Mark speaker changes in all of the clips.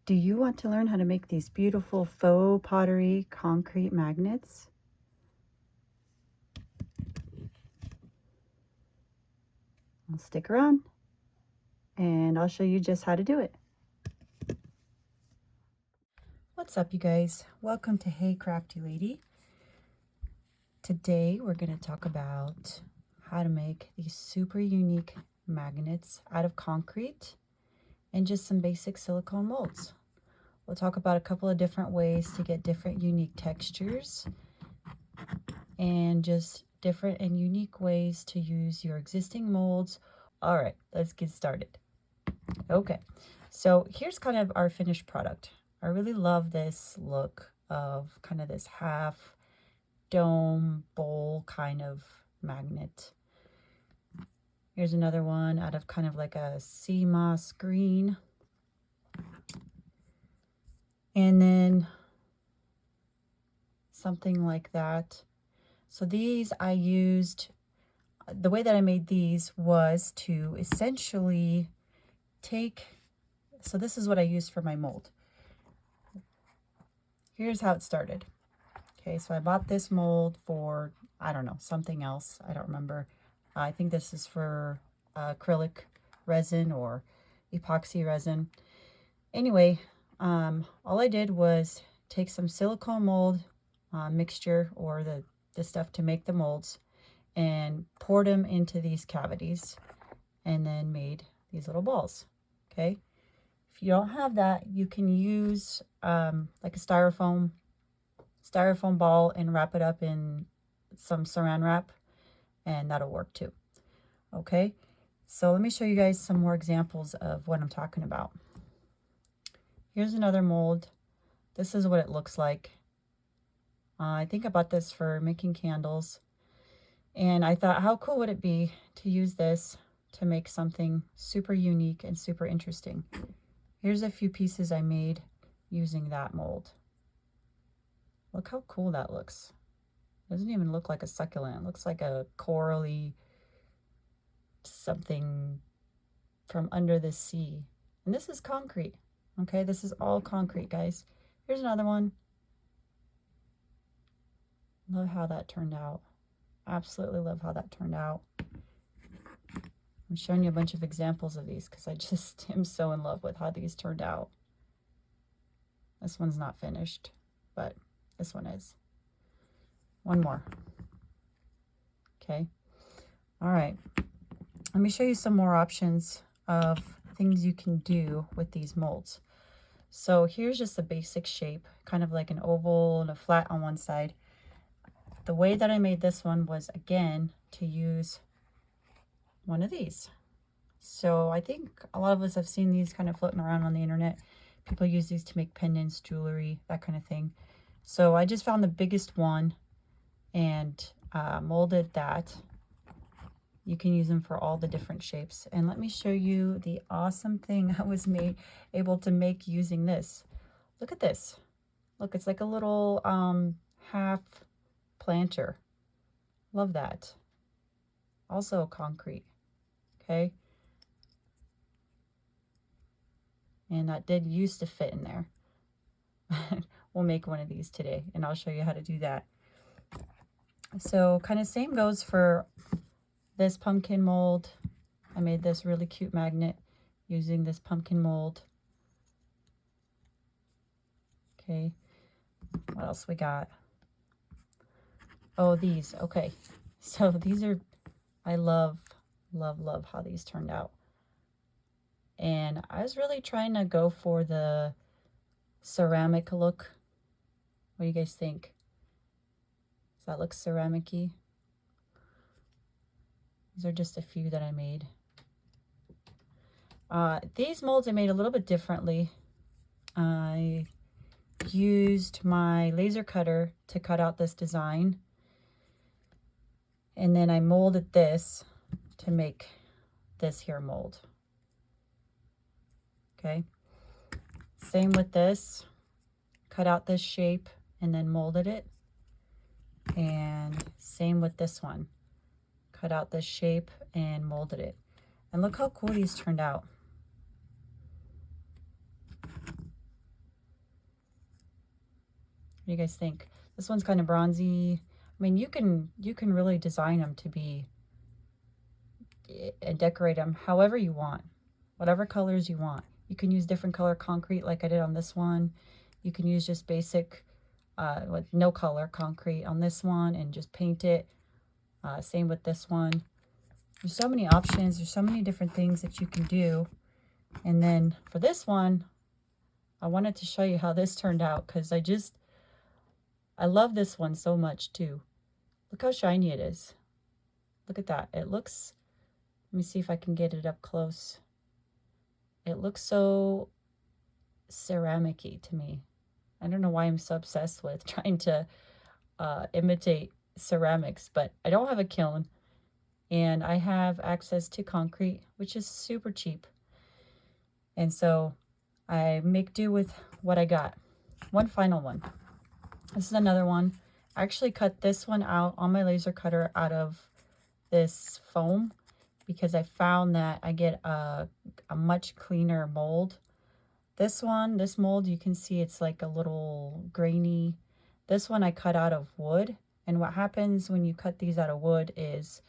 Speaker 1: Do you want to learn how to make these beautiful faux pottery concrete magnets? Well, stick around and I'll show you just how to do it. What's up, you guys? Welcome to Hey Crafty Lady. Today we're going to talk about how to make these super unique magnets out of concrete and just some basic silicone molds. We'll talk about a couple of different ways to get different unique textures and just different and unique ways to use your existing molds. All right, let's get started. Okay, so here's kind of our finished product. I really love this look of kind of this half dome bowl kind of magnet. Here's another one out of kind of like a sea moss green. And then something like that. So these I used, the way that I made these was to essentially take, so this is what I used for my mold. Here's how it started. Okay, so I bought this mold for, I don't know, something else. I don't remember. I think this is for acrylic resin or epoxy resin. Anyway, all I did was take some silicone mold mixture or the stuff to make the molds and poured them into these cavities and then made these little balls. Okay, if you don't have that, you can use like a styrofoam ball and wrap it up in some saran wrap, and that'll work too. Okay, so let me show you guys some more examples of what I'm talking about. Here's another mold. This is what it looks like. I think I bought this for making candles, and I thought, how cool would it be to use this to make something super unique and super interesting. Here's a few pieces I made using that mold. Look how cool that looks. It doesn't even look like a succulent. It looks like a corally something from under the sea. And this is concrete. Okay, this is all concrete, guys. Here's another one. Love how that turned out. Absolutely love how that turned out. I'm showing you a bunch of examples of these because I just am so in love with how these turned out. This one's not finished, but this one is. One more. Okay. All right. Let me show you some more options of things you can do with these molds. So here's just a basic shape, kind of like an oval and a flat on one side. The way that I made this one was, again, to use one of these. So I think a lot of us have seen these kind of floating around on the internet. People use these to make pendants, jewelry, that kind of thing. So I just found the biggest one and molded that. You can use them for all the different shapes. And let me show you the awesome thing I was able to make using this. Look at this. Look, it's like a little half planter. Love that. Also concrete. Okay. And that did used to fit in there. We'll make one of these today and I'll show you how to do that. So kind of same goes for this pumpkin mold. I made this really cute magnet using this pumpkin mold. Okay, what else we got? Oh, these. Okay, so these are, I love how these turned out. And I was really trying to go for the ceramic look. What do you guys think? Does that look ceramic-y? These are just a few that I made. These molds I made a little bit differently. I used my laser cutter to cut out this design. And then I molded this to make this here mold. Okay. Same with this. Cut out this shape and then molded it. And same with this one. Cut out this shape and molded it. And look how cool these turned out. What do you guys think? This one's kind of bronzy. I mean, you can really design them to be and decorate them however you want, whatever colors you want. You can use different color concrete like I did on this one. You can use just basic with no color concrete on this one and just paint it. Same with this one. There's so many options. There's so many different things that you can do. And then for this one, I wanted to show you how this turned out because I love this one so much too. Look how shiny it is. Look at that. It looks, let me see if I can get it up close. It looks so ceramic-y to me. I don't know why I'm so obsessed with trying to imitate ceramics, but I don't have a kiln and I have access to concrete, which is super cheap. And so I make do with what I got. One final one. This is another one. I actually cut this one out on my laser cutter out of this foam because I found that I get a much cleaner mold. This mold, you can see it's like a little grainy. This one I cut out of wood. And what happens when you cut these out of wood is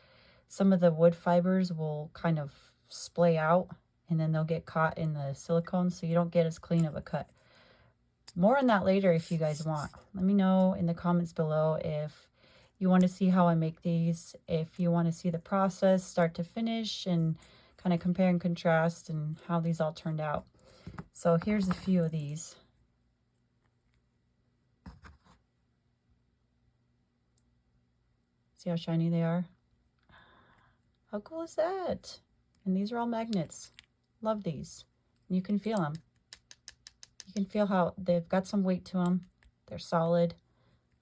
Speaker 1: some of the wood fibers will kind of splay out and then they'll get caught in the silicone, so you don't get as clean of a cut. More on that later if you guys want. Let me know in the comments below if you want to see how I make these, if you want to see the process start to finish and kind of compare and contrast and how these all turned out. So here's a few of these. See how shiny they are? How cool is that? And these are all magnets. Love these. And you can feel them. You can feel how they've got some weight to them. They're solid.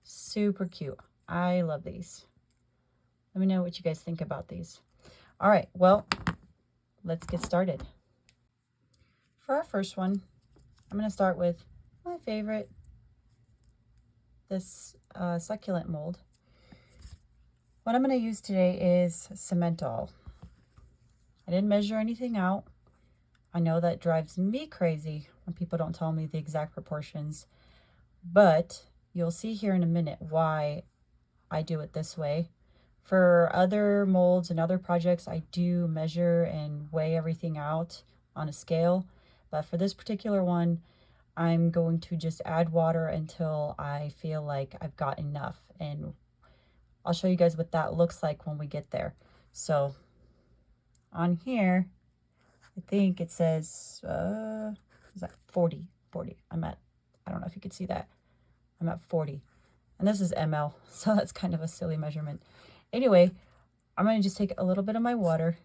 Speaker 1: Super cute. I love these. Let me know what you guys think about these. All right, well, let's get started. For our first one, I'm going to start with my favorite, this succulent mold. What I'm going to use today is Cementol. I didn't measure anything out. I know that drives me crazy when people don't tell me the exact proportions, but you'll see here in a minute why I do it this way. For other molds and other projects, I do measure and weigh everything out on a scale, but for this particular one, I'm going to just add water until I feel like I've got enough, and I'll show you guys what that looks like when we get there. So on here, I think it says, is that 40? I'm at, I don't know if you could see that. I'm at 40. And this is ml, so that's kind of a silly measurement. Anyway, I'm going to just take a little bit of my water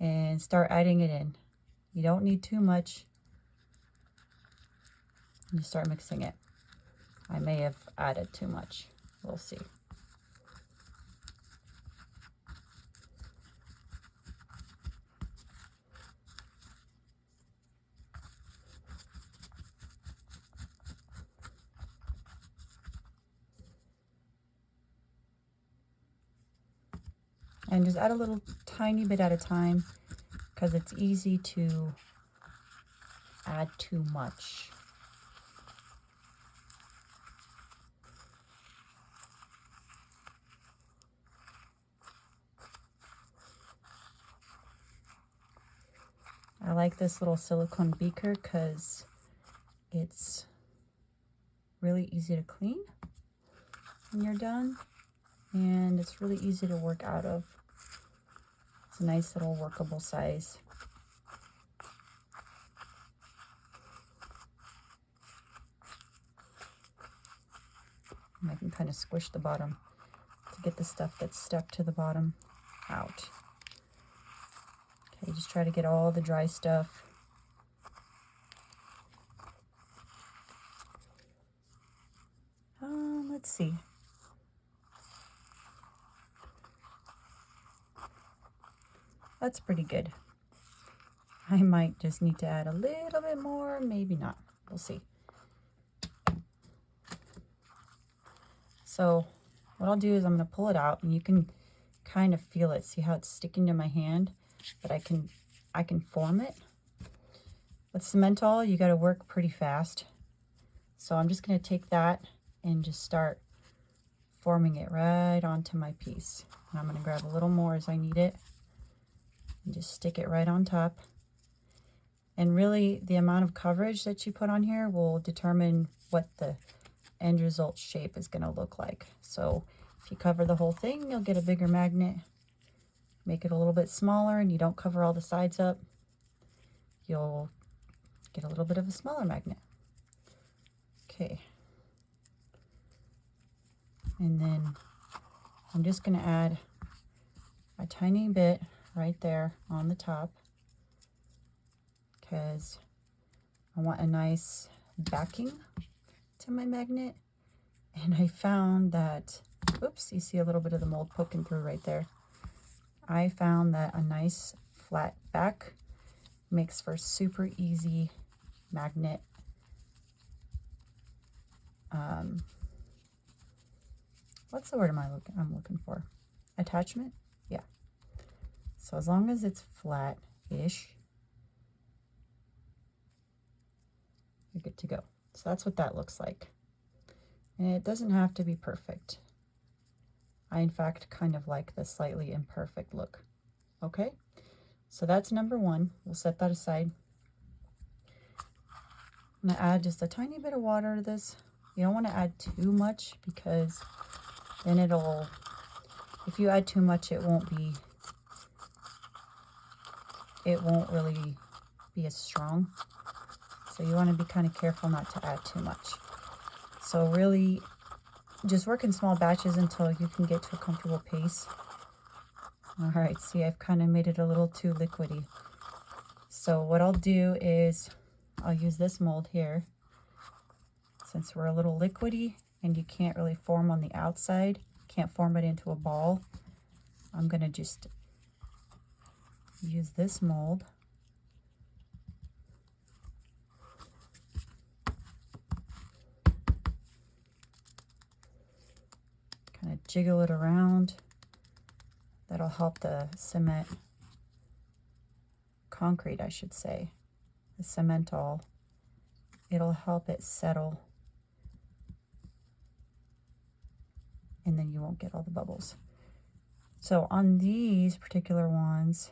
Speaker 1: and start adding it in. You don't need too much. You start mixing it. I may have added too much. We'll see. And just add a little tiny bit at a time because it's easy to add too much. I like this little silicone beaker because it's really easy to clean when you're done, and it's really easy to work out of. It's a nice little workable size. And I can kind of squish the bottom to get the stuff that's stuck to the bottom out. Okay, just try to get all the dry stuff. Let's see. That's pretty good. I might just need to add a little bit more, maybe not. We'll see. So what I'll do is I'm going to pull it out, and you can kind of feel it. See how it's sticking to my hand? But I can form it. With Cementol, you got to work pretty fast. So I'm just going to take that and just start forming it right onto my piece. And I'm going to grab a little more as I need it and just stick it right on top. And really, the amount of coverage that you put on here will determine what the end result shape is going to look like. So if you cover the whole thing, you'll get a bigger magnet. Make it a little bit smaller and you don't cover all the sides up, you'll get a little bit of a smaller magnet. Okay. And then I'm just going to add a tiny bit right there on the top because I want a nice backing to my magnet. And I found that, oops, you see a little bit of the mold poking through right there. I found that a nice flat back makes for super easy magnet what's the word I'm looking for? Attachment? Yeah. So as long as it's flat-ish, you're good to go. So that's what that looks like. And it doesn't have to be perfect. I, in fact, kind of like the slightly imperfect look. Okay? So that's number one. We'll set that aside. I'm going to add just a tiny bit of water to this. You don't want to add too much because then it'll, if you add too much, it won't really be as strong. So you want to be kind of careful not to add too much. So really just work in small batches until you can get to a comfortable pace. All right, see, I've kind of made it a little too liquidy. So what I'll do is I'll use this mold here. Since we're a little liquidy and you can't really form on the outside, can't form it into a ball, I'm going to just use this mold. Kind of jiggle it around. That'll help the concrete, I should say, the cementol. It'll help it settle, and then you won't get all the bubbles. So on these particular ones,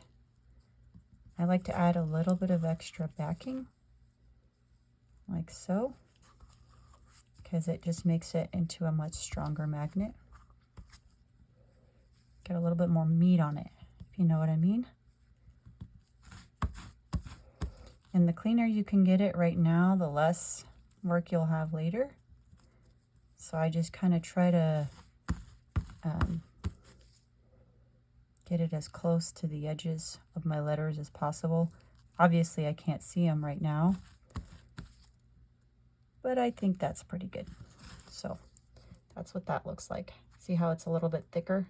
Speaker 1: I like to add a little bit of extra backing, like so, because it just makes it into a much stronger magnet. Get a little bit more meat on it, if you know what I mean. And the cleaner you can get it right now, the less work you'll have later. So I just kind of try to get it as close to the edges of my letters as possible. Obviously I can't see them right now, but I think that's pretty good. So that's what that looks like. See how it's a little bit thicker?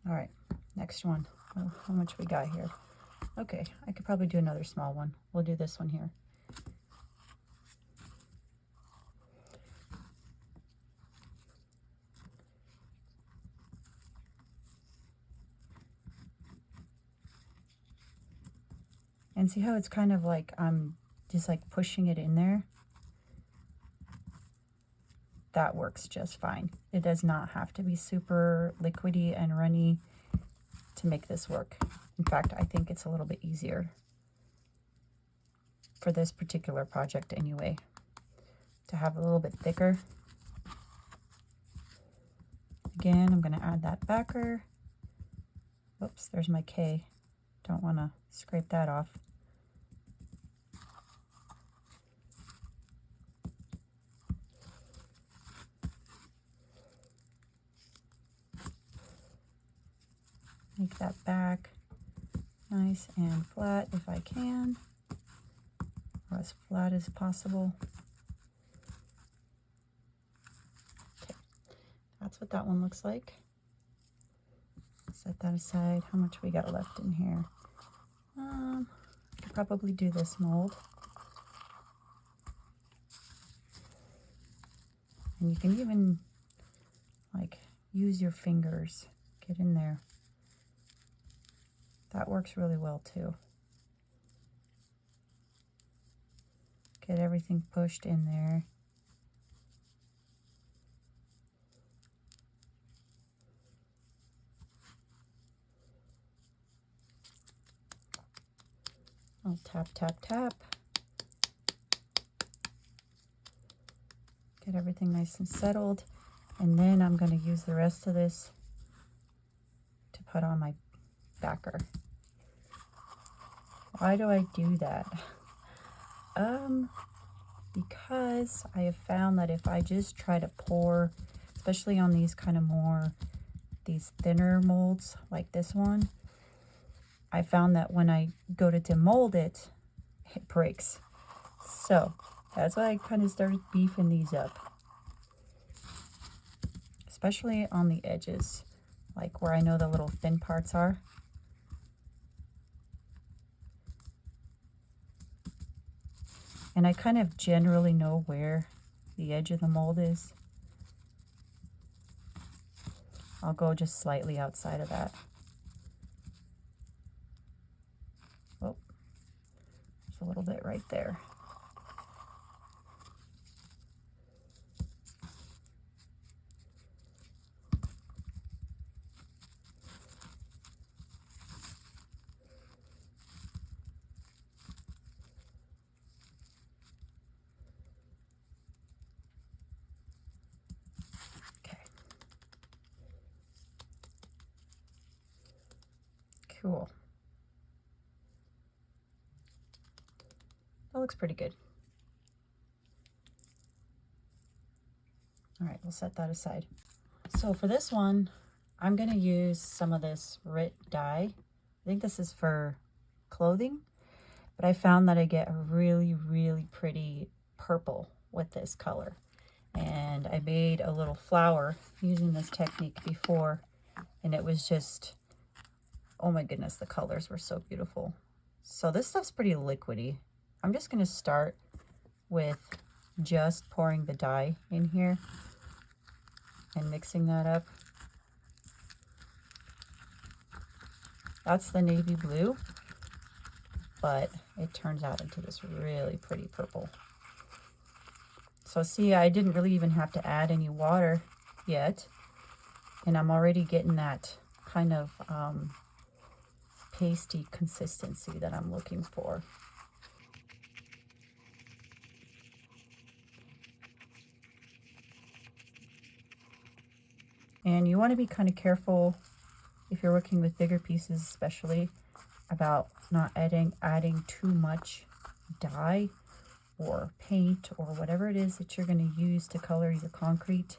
Speaker 1: All right, next one. Oh, how much we got here? Okay, I could probably do another small one. We'll do this one here. And see how it's kind of like I'm just like pushing it in there? That works just fine. It does not have to be super liquidy and runny to make this work. In fact, I think it's a little bit easier for this particular project anyway, to have a little bit thicker. Again, I'm going to add that backer. Oops, there's my K. Don't want to scrape that off. Make that back nice and flat if I can, or as flat as possible. Okay, that's what that one looks like. Set that aside. How much we got left in here? I could probably do this mold. And you can even like use your fingers, get in there. That works really well too. Get everything pushed in there. I'll tap, tap, tap. Get everything nice and settled. And then I'm going to use the rest of this to put on my backer. Why do I do that? Because I have found that if I just try to pour, especially on these kind of more, these thinner molds like this one, I found that when I go to demold it, it breaks. So that's why I kind of started beefing these up, especially on the edges, like where I know the little thin parts are. And I kind of generally know where the edge of the mold is. I'll go just slightly outside of that. Oh, there's a little bit right there. Cool. That looks pretty good. All right, we'll set that aside. So for this one, I'm going to use some of this RIT dye. I think this is for clothing, but I found that I get a really, really pretty purple with this color. And I made a little flower using this technique before, and it was just, oh my goodness, the colors were so beautiful. So this stuff's pretty liquidy. I'm just going to start with just pouring the dye in here and mixing that up. That's the navy blue, but it turns out into this really pretty purple. So see, I didn't really even have to add any water yet, and I'm already getting that kind of pasty consistency that I'm looking for. And you want to be kind of careful if you're working with bigger pieces, especially about not adding too much dye or paint or whatever it is that you're going to use to color your concrete,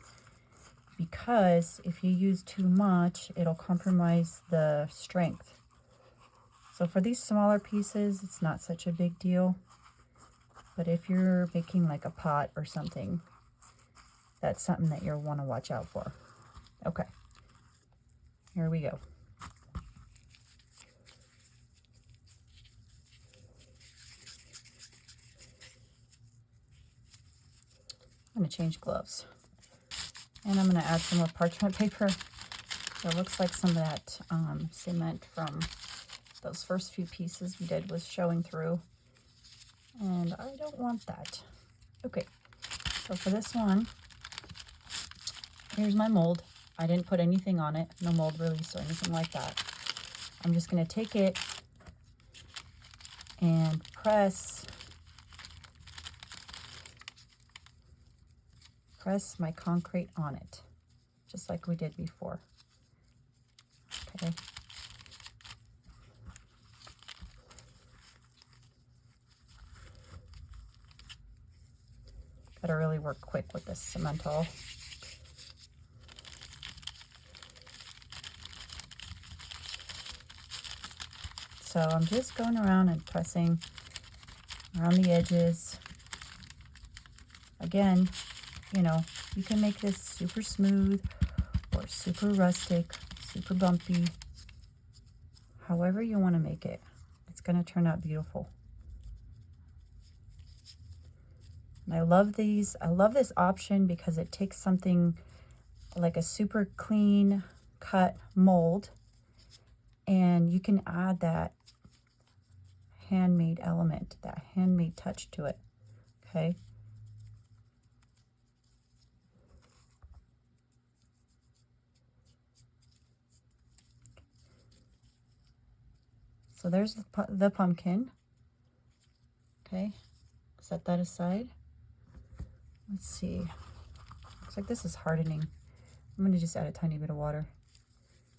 Speaker 1: because if you use too much, it'll compromise the strength. So for these smaller pieces, it's not such a big deal, but if you're making like a pot or something, that's something that you'll want to watch out for. Okay, here we go. I'm going to change gloves, and I'm going to add some more parchment paper. It looks like some of that cement from those first few pieces we did was showing through, and I don't want that. Okay, so for this one, here's my mold. I didn't put anything on it, no mold release or anything like that. I'm just going to take it and press my concrete on it, just like we did before. Okay. Gotta really work quick with this cemental. So I'm just going around and pressing around the edges. Again, you know, you can make this super smooth or super rustic, super bumpy, however you want to make it. It's going to turn out beautiful. And I love these. I love this option because it takes something like a super clean cut mold, and you can add that handmade element, that handmade touch to it. Okay. So there's the pumpkin. Okay, set that aside. Let's see. Looks like this is hardening. I'm going to just add a tiny bit of water.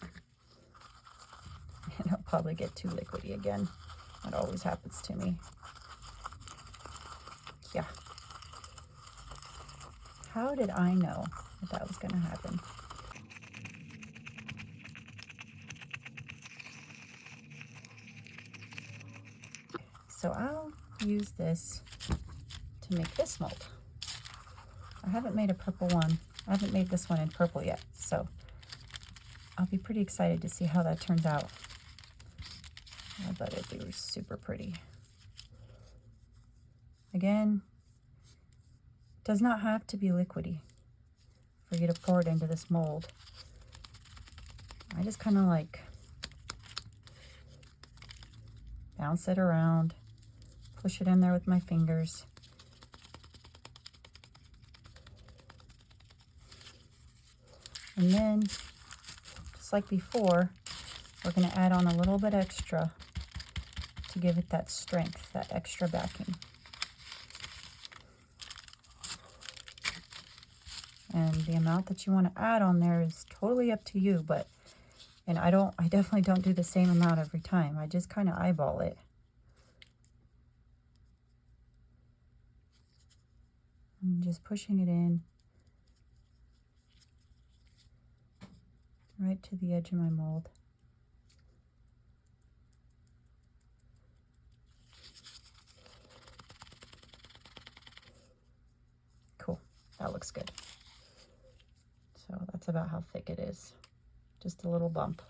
Speaker 1: And I'll probably get too liquidy again. That always happens to me. Yeah. How did I know that was going to happen? So I'll use this to make this mold. I haven't made a purple one. I haven't made this one in purple yet, so I'll be pretty excited to see how that turns out. I bet it'd be super pretty. Again, it does not have to be liquidy for you to pour it into this mold. I just kind of like bounce it around, push it in there with my fingers. And then, just like before, we're going to add on a little bit extra to give it that strength, that extra backing. And the amount that you want to add on there is totally up to you, and I definitely don't do the same amount every time. I just kind of eyeball it. I'm just pushing it in right to the edge of my mold. Cool, that looks good. So that's about how thick it is. Just a little bump.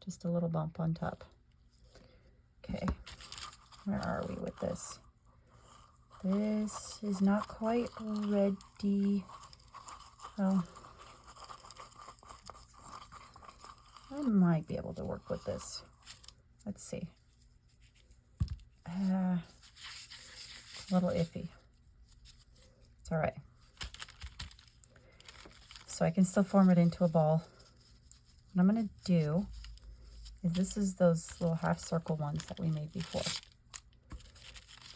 Speaker 1: Just a little bump on top. Okay, where are we with this? This is not quite ready. Well, I might be able to work with this. Let's see. A little iffy. It's all right. So I can still form it into a ball. What I'm going to do is this is those little half circle ones that we made before.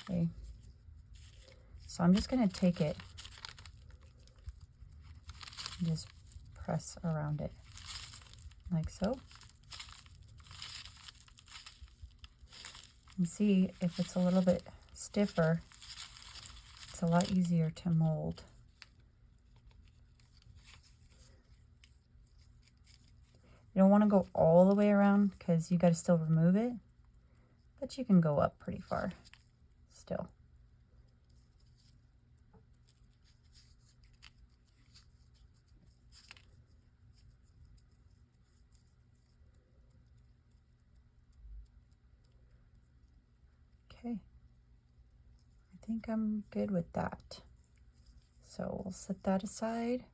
Speaker 1: Okay. So I'm just going to take it and just press around it like so. And see if it's a little bit stiffer, it's a lot easier to mold. You don't want to go all the way around because you got to still remove it, but you can go up pretty far still. Okay, I think I'm good with that. So we'll set that aside.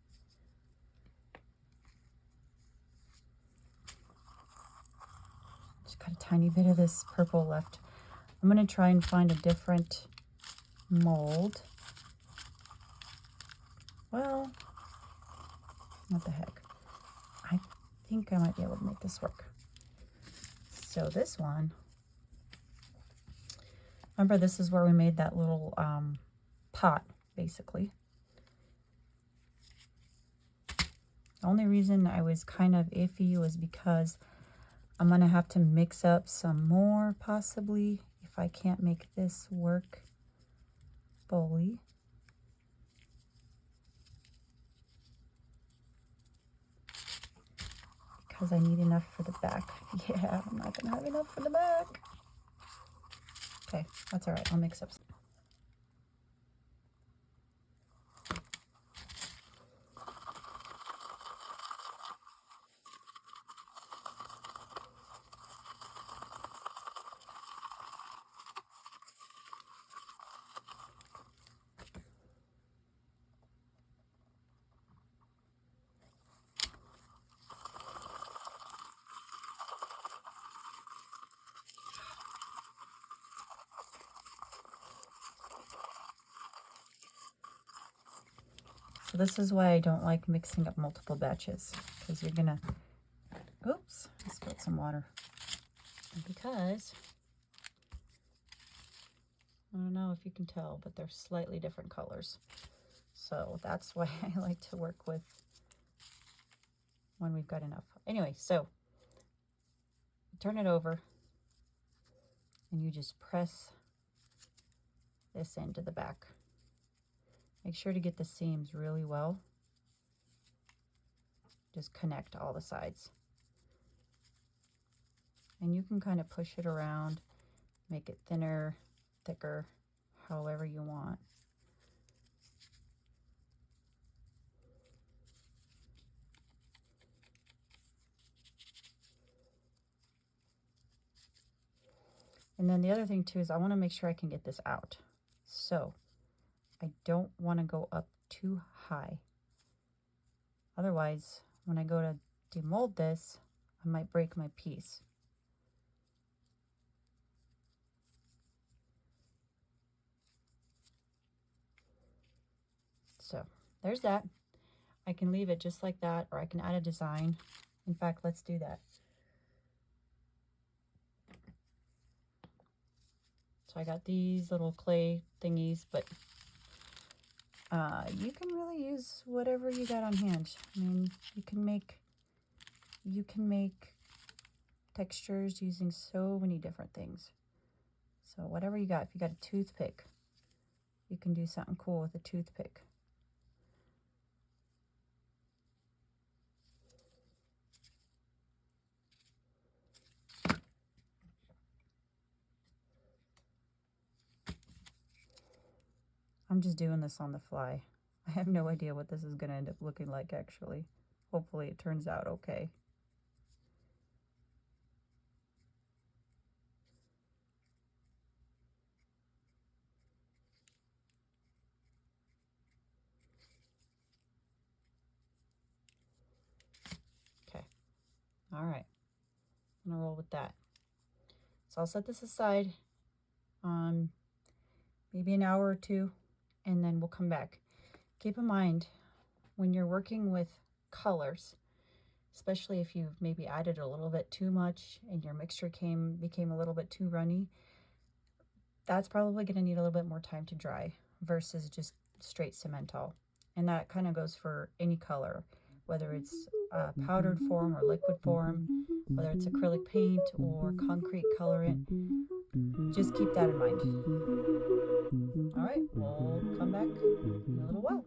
Speaker 1: Just got a tiny bit of this purple left. I'm going to try and find a different mold. Well, what the heck. I think I might be able to make this work. So this one, remember this is where we made that little pot, basically. The only reason I was kind of iffy was because I'm going to have to mix up some more, possibly, if I can't make this work fully. Because I need enough for the back. Yeah, I'm not going to have enough for the back. Okay, that's all right. I'll mix up some. So this is why I don't like mixing up multiple batches, because you're gonna, oops, I spilled some water. Because, I don't know if you can tell, but they're slightly different colors. So that's why I like to work with when we've got enough. Anyway, so turn it over and you just press this into the back. Make sure to get the seams really well. Just connect all the sides. And you can kind of push it around, make it thinner, thicker, however you want. And then the other thing too is I want to make sure I can get this out. So I don't want to go up too high. Otherwise, when I go to demold this, I might break my piece. So there's that. I can leave it just like that, or I can add a design. In fact, let's do that. So I got these little clay thingies, but you can really use whatever you got on hand. I mean, you can make textures using so many different things. So whatever you got, if you got a toothpick, you can do something cool with a toothpick. I'm just doing this on the fly. I have no idea what this is going to end up looking like, actually. Hopefully it turns out okay. Okay. All right. I'm going to roll with that. So I'll set this aside maybe an hour or two, and then we'll come back. Keep in mind, when you're working with colors, especially if you've maybe added a little bit too much and your mixture became a little bit too runny, that's probably going to need a little bit more time to dry versus just straight Cementol. And that kind of goes for any color, whether it's powdered form or liquid form, whether it's acrylic paint or concrete colorant. Just keep that in mind. All right, we'll come back in a little while.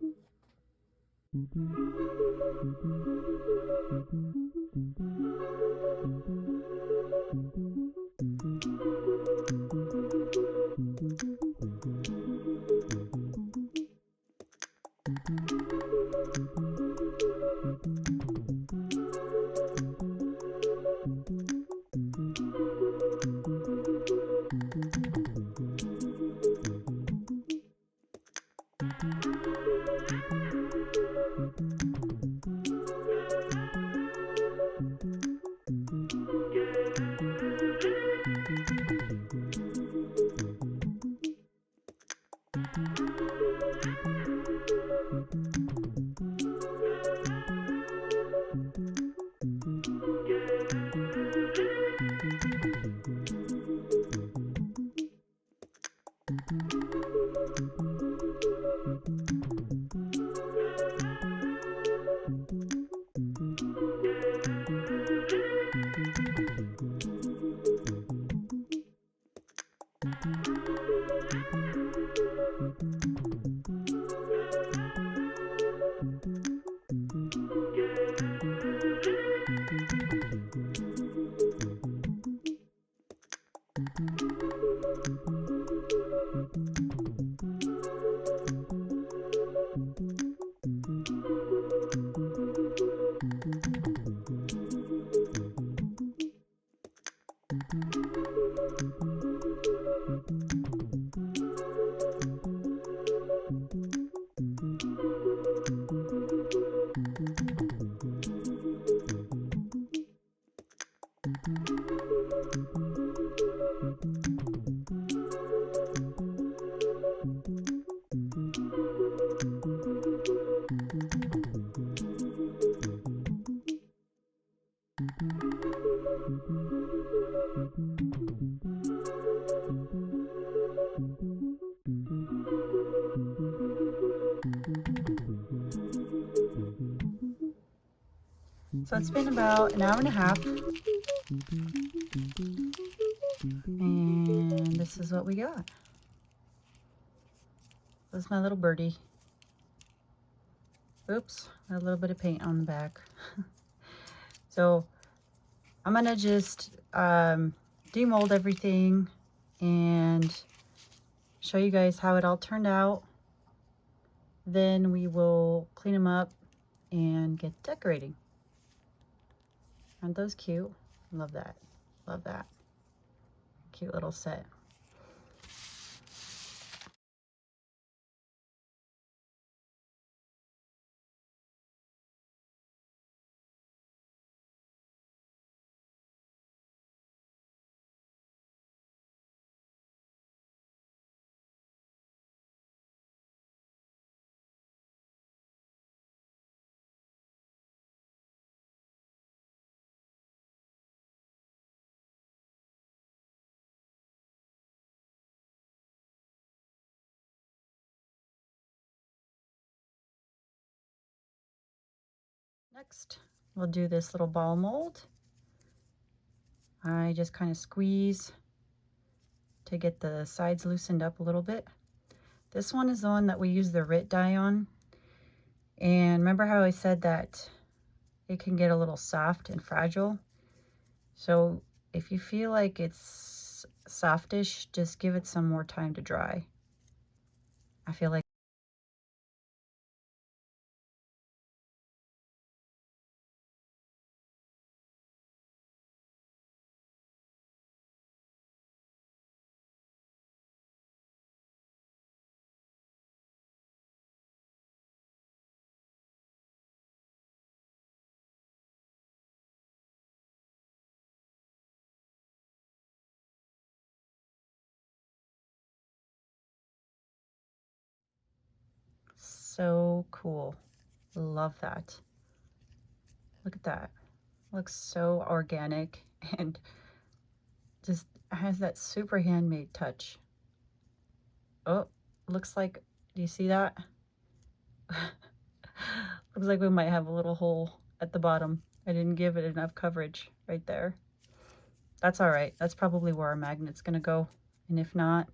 Speaker 1: So it's been about an hour and a half. And this is what we got. This is my little birdie. Oops, a little bit of paint on the back. So I'm gonna just demold everything and show you guys how it all turned out. Then we will clean them up and get decorating. Aren't those cute? Love that. Love that. Cute little set. Next, we'll do this little ball mold. I just kind of squeeze to get the sides loosened up a little bit. This one is the one that we use the RIT dye on. And remember how I said that it can get a little soft and fragile? So if you feel like it's softish, just give it some more time to dry. I feel like so cool. Love that. Look at that. Looks so organic and just has that super handmade touch. Oh, looks like, do you see that? Looks like we might have a little hole at the bottom. I didn't give it enough coverage right there. That's all right. That's probably where our magnet's gonna go. And if not,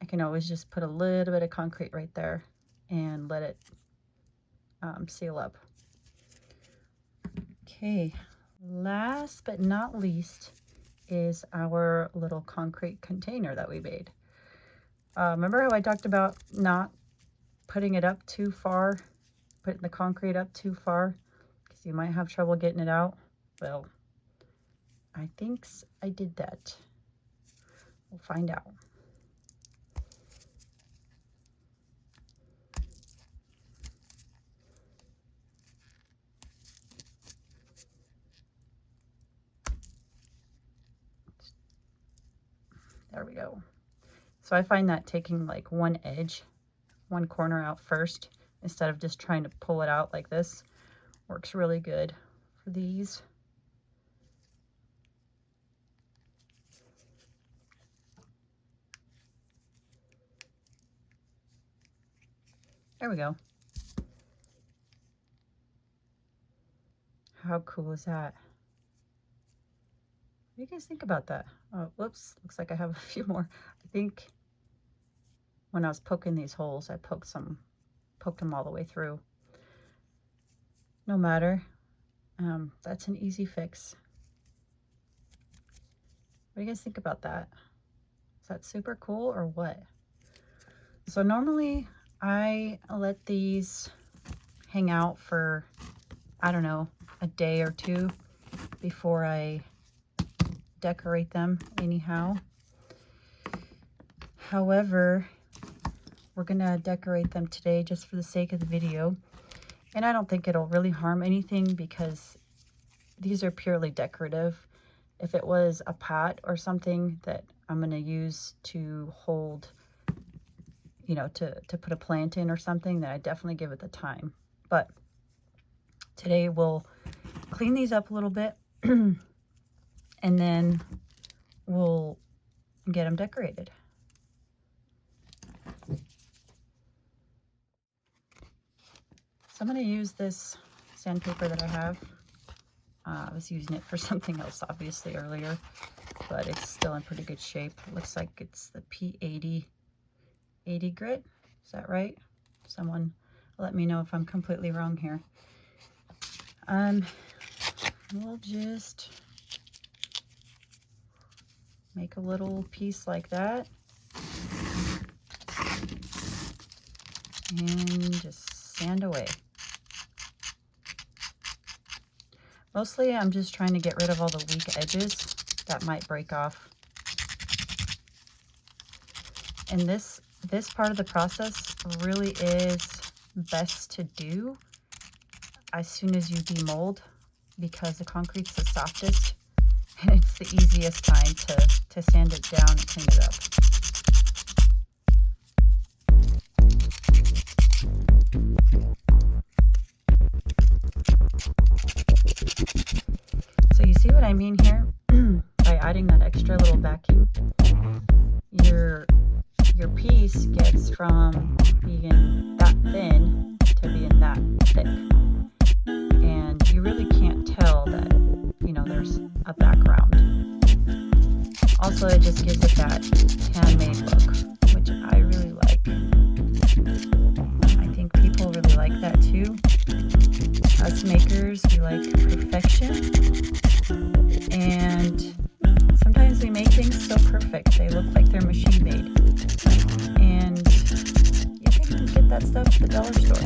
Speaker 1: I can always just put a little bit of concrete right there and let it seal up. Okay, last but not least is our little concrete container that we made. Remember how I talked about not putting it up too far, putting the concrete up too far, because you might have trouble getting it out? Well, I think I did that. We'll find out. There we go. So I find that taking like one edge, one corner out first, instead of just trying to pull it out like this, works really good for these. There we go. How cool is that? What do you guys think about that? Oh, whoops, looks like I have a few more. I think when I was poking these holes, I poked them all the way through. No matter, that's an easy fix. What do you guys think about that? Is that super cool or what? So normally I let these hang out for, I don't know, a day or two before I decorate them anyhow. However, we're gonna decorate them today just for the sake of the video. And I don't think it'll really harm anything because these are purely decorative. If it was a pot or something that I'm gonna use to hold, you know, to put a plant in or something, then I definitely give it the time. But today we'll clean these up a little bit and then we'll get them decorated. So I'm going to use this sandpaper that I have. I was using it for something else, obviously, earlier, but it's still in pretty good shape. It looks like it's the P80 grit. Is that right? Someone let me know if I'm completely wrong here. We'll just make a little piece like that. And just sand away. Mostly I'm just trying to get rid of all the weak edges that might break off. And this part of the process really is best to do as soon as you demold, because the concrete's the softest and it's the easiest time to sand it down and clean it up. So you see what I mean here? By adding that extra little backing, your piece gets from being that thin to being that thick. And you really can't tell that, you know, there's a background. Also, it just gives it that handmade look, which I really like. I think people really like that too. Us makers, we like perfection. And sometimes we make things so perfect, they look like they're machine made. And you can get that stuff at the dollar store.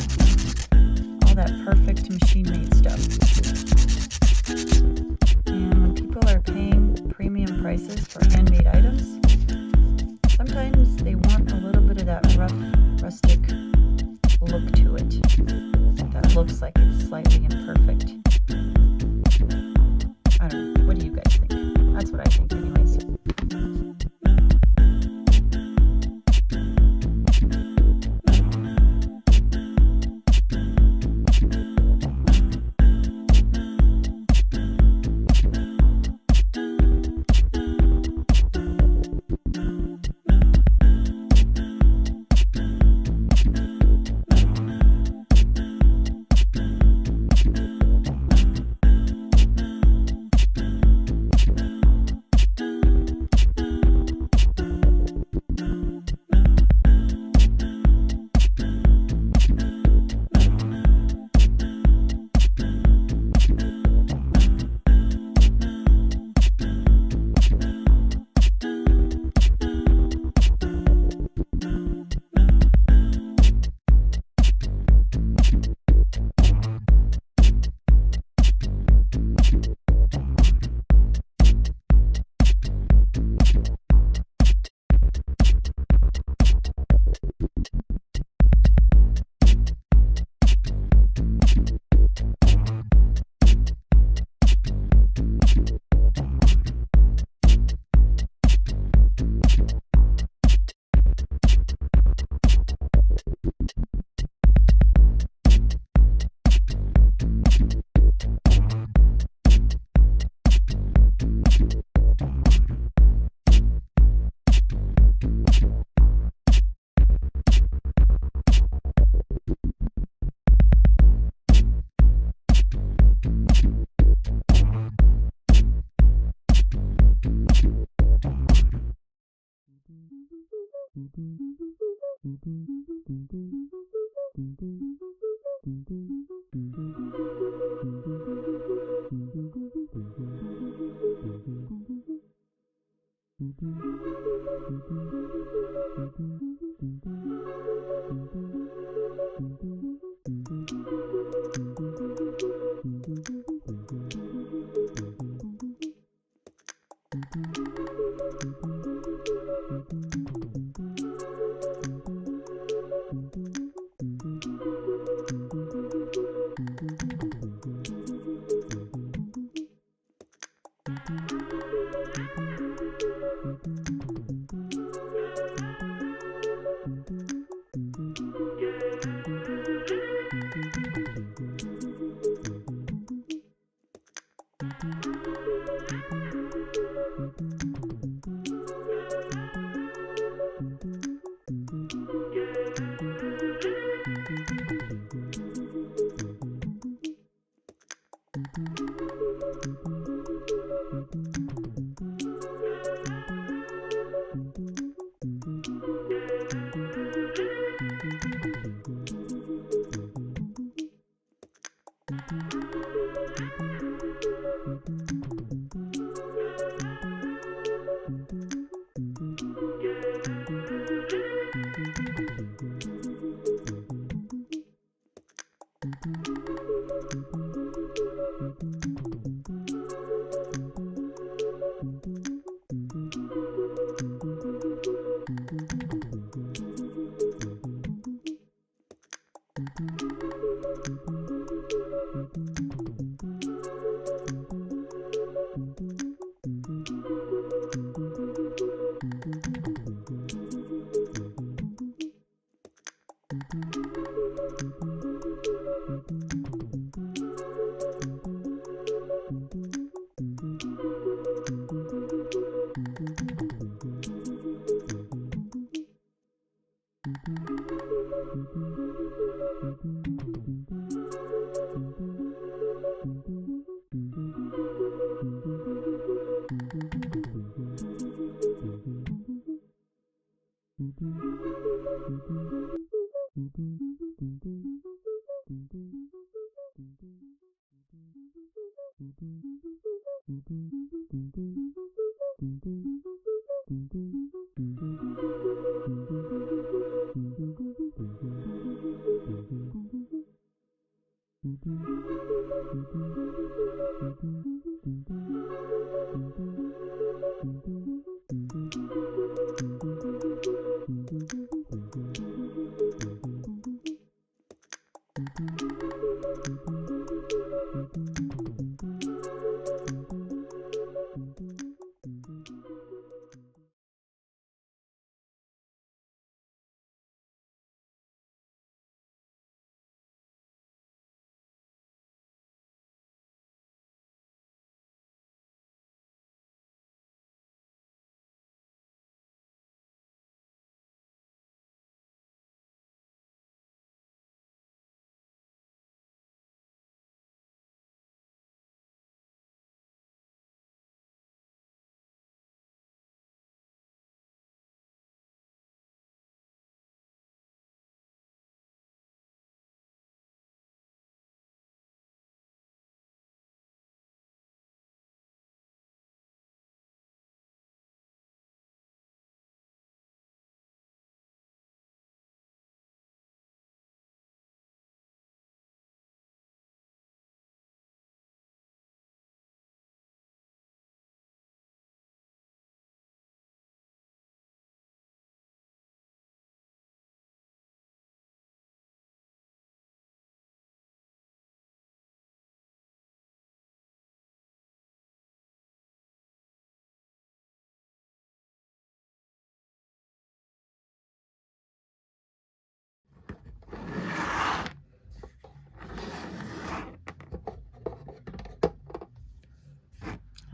Speaker 1: All that perfect machine made stuff. And when people are paying premium prices for handmade items, sometimes they want a little bit of that rough, rustic look to it. That looks like it's slightly imperfect. I don't know. What do you guys think? That's what I think anyways.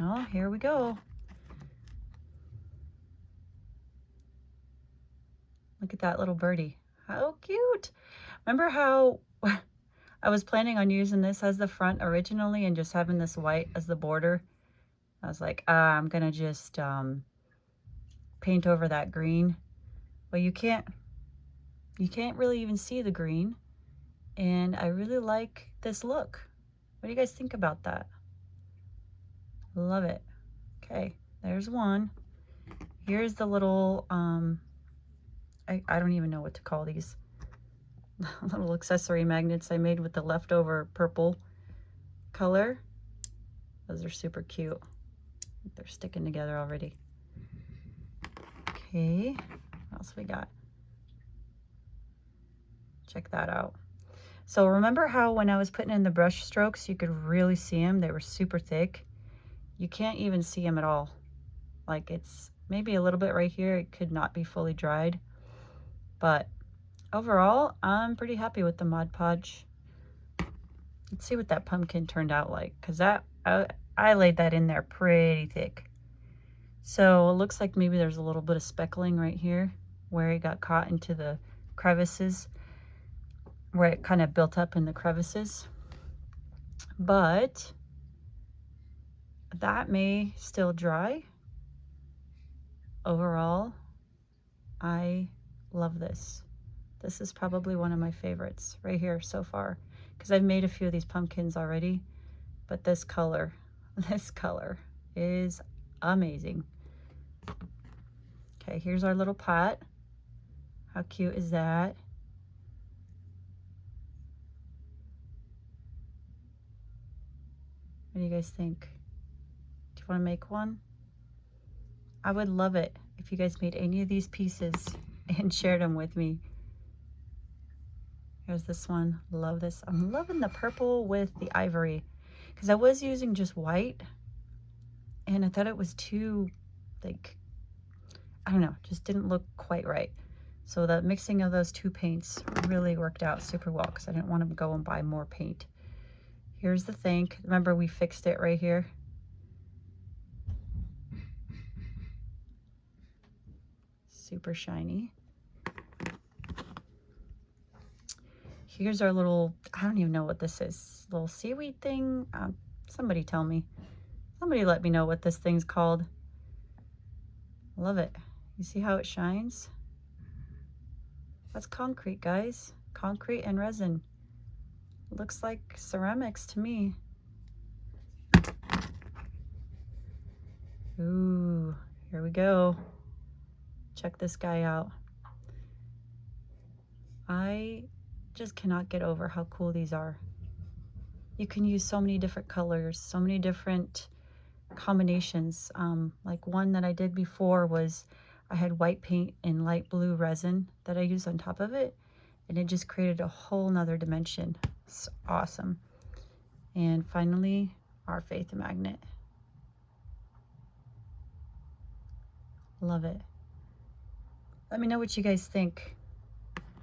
Speaker 1: Oh, here we go. Look at that little birdie. How cute. Remember how I was planning on using this as the front originally and just having this white as the border? I was like, I'm gonna just paint over that green. Well, you can't really even see the green. And I really like this look. What do you guys think about that? Love it. Okay, there's one. Here's the little, I don't even know what to call these. Little accessory magnets I made with the leftover purple color. Those are super cute. They're sticking together already. Okay, what else we got? Check that out. So remember how when I was putting in the brush strokes, you could really see them? They were super thick. You can't even see them at all. Like, it's maybe a little bit right here. It could not be fully dried. But overall, I'm pretty happy with the Mod Podge. Let's see what that pumpkin turned out like, because that I laid that in there pretty thick. So it looks like maybe there's a little bit of speckling right here where it got caught into the crevices, where it kind of built up in the crevices. But that may still dry. Overall, I love this. This is probably one of my favorites right here so far, because I've made a few of these pumpkins already, but this color is amazing. Okay, here's our little pot. How cute is that? What do you guys think? Do you want to make one? I would love it if you guys made any of these pieces and shared them with me. Here's this one. Love this. I'm loving the purple with the ivory because I was using just white and I thought it was too, like, I don't know, just didn't look quite right. So the mixing of those two paints really worked out super well because I didn't want to go and buy more paint. Here's the thing. Remember, we fixed it right here. Super shiny. Here's our little, I don't even know what this is, little seaweed thing. Somebody tell me. Somebody let me know what this thing's called. Love it. You see how it shines? That's concrete, guys. Concrete and resin. Looks like ceramics to me. Ooh, here we go. Check this guy out. I just cannot get over how cool these are. You can use so many different colors, so many different combinations. Like one that I did before was I had white paint and light blue resin that I used on top of it, and it just created a whole nother dimension. It's awesome. And finally, our faith magnet. Love it. Let me know what you guys think.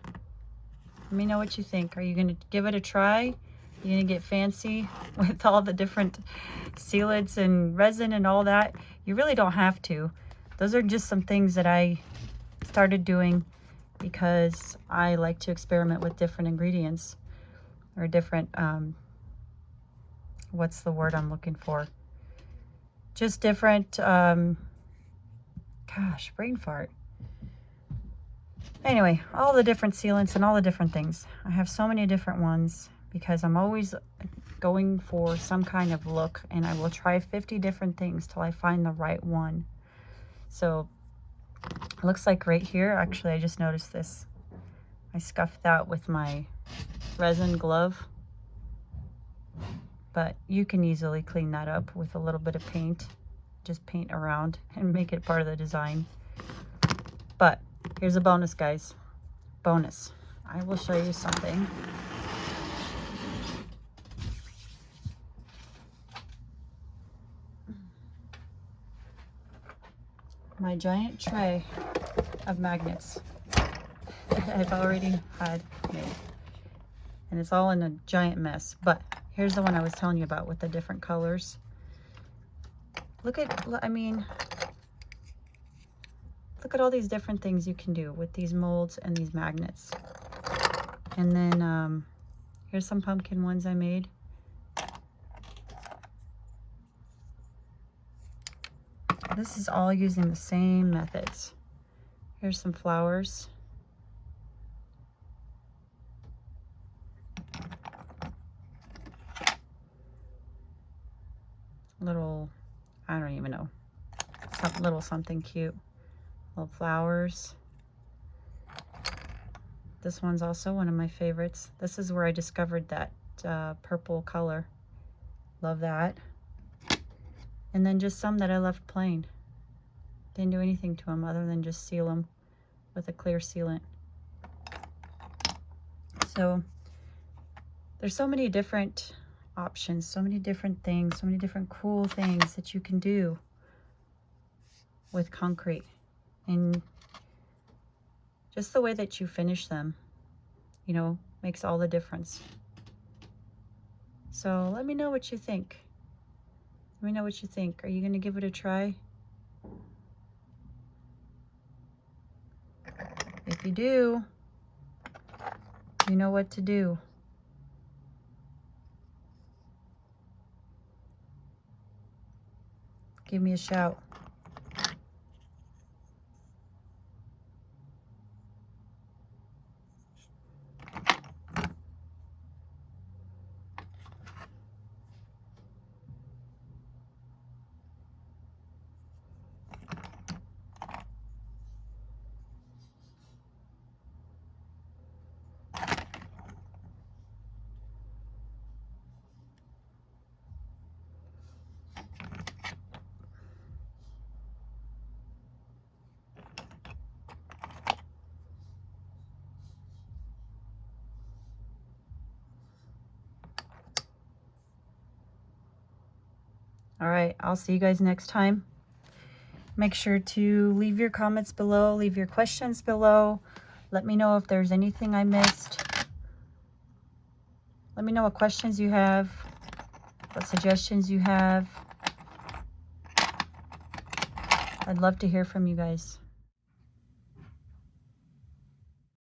Speaker 1: Let me know what you think. Are you going to give it a try? You're going to get fancy with all the different sealants and resin and all that? You really don't have to. Those are just some things that I started doing because I like to experiment with different ingredients or different, what's the word I'm looking for? Just different, gosh, brain fart. Anyway, all the different sealants and all the different things. I have so many different ones because I'm always going for some kind of look, and I will try 50 different things till I find the right one. So it looks like right here, actually I just noticed this. I scuffed that with my resin glove, but you can easily clean that up with a little bit of paint. Just paint around and make it part of the design. But here's a bonus, guys. Bonus. I will show you something. My giant tray of magnets that I've already had made. And it's all in a giant mess. But here's the one I was telling you about with the different colors. Look at, I mean, look at all these different things you can do with these molds and these magnets. And then here's some pumpkin ones I made. This is all using the same methods. Here's some flowers. Little, I don't even know, some little something cute. Little flowers. This one's also one of my favorites. This is where I discovered that purple color. Love that. And then just some that I left plain. Didn't do anything to them other than just seal them with a clear sealant. So there's so many different options, so many different things, so many different cool things that you can do with concrete. And just the way that you finish them, you know, makes all the difference. So let me know what you think. Let me know what you think. Are you going to give it a try? If you do, you know what to do. Give me a shout. All right, I'll see you guys next time. Make sure to leave your comments below, leave your questions below. Let me know if there's anything I missed. Let me know what questions you have, what suggestions you have. I'd love to hear from you guys.